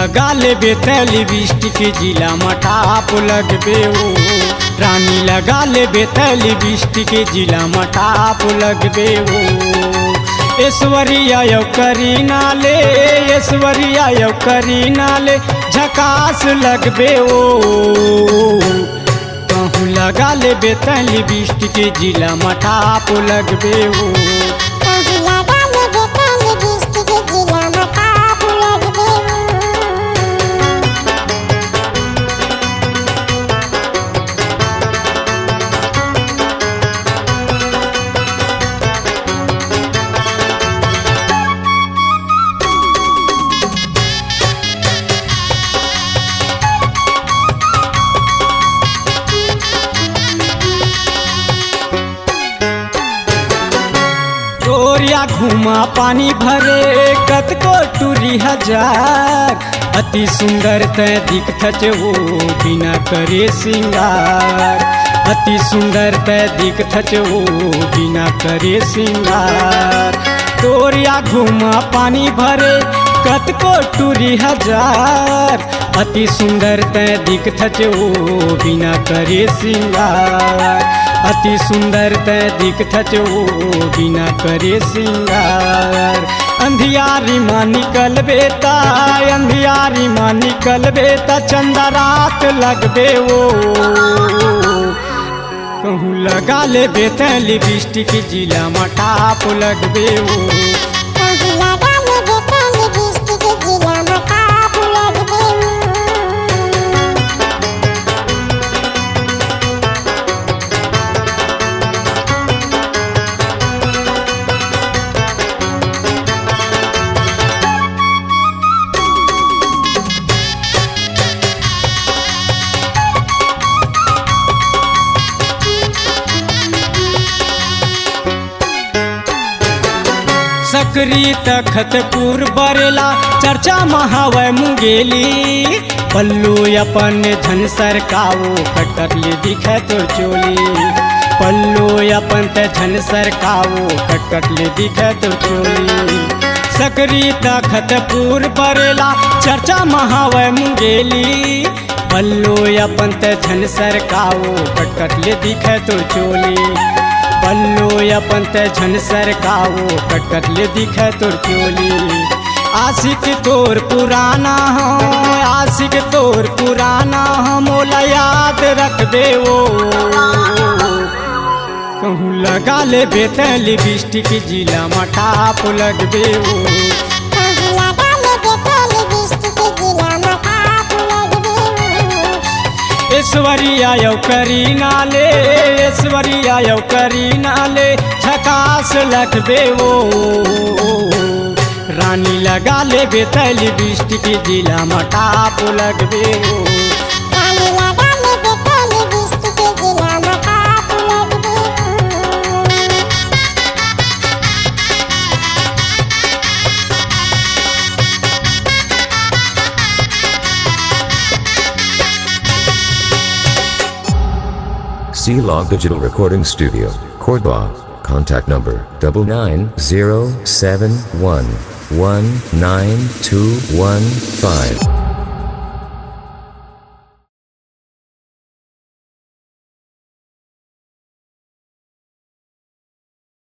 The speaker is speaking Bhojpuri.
लगा ले बेतल लिपस्टिक जिला मटाप लगबे ओ रानी लगा ले बेतल लिपस्टिक जिला मटाप लगबे ओ ऐश्वर्या यौ करीना ले ऐश्वर्या यौ करीना ले झकास लगबे ओ कहूँ लगा ले बेतल लिपस्टिक जिला मटाप लगबे ओ गोरिया घुमा पानी भरे कत को टूरी हजार अति सुंदर तय दिखत वो बिना करे सिंगार अति सुंदर तय दिखत वो बिना करे सिंगार गोरिया घुमा पानी भरे कत को टूरी हजार अति सुंदर तय दिखत वो बिना करे सिंगार अति सुंदर तय दिखत वो बिना करे सिंगार अंधियारी माँ निकल बेता अंधियारी माँ निकल बेता चंदा रात लगबे वो कहूँ लगा ले बेतल लिपस्टिक जिला मटाप लगबे वो सकरी तखतपुर बरेला चर्चा महावय मुंगेली पल्लू अपन झन सरकाओ कटकटली दिखे तो चोली पल्लू अपन ते झन सरकाओ कटकटली दिखे तो चोली सकरी तखतपुर बरेला चर्चा महावय मुंगेली पल्लू अपन ते झन सरकाओ कटकटली दिखे तो चोली पल्लू अपन ते झन सरकाओ कटकटले दिखे तोर चोली आशिक तोर पुराना हो आशिक तोर पुराना हो मोला याद रखबे वो कहूँ लगा ले बेतल लिपस्टिक जिला मटाप लगबे वो ऐश्वर्या यौ करीना ले ऐश्वर्या यौ करीना ले झकास लगबे वो रानी लगा ले बेतल लिपस्टिक जिला मटाप लगबे वो C-Log Digital Recording Studio, Cordoba. Contact number 99071192115.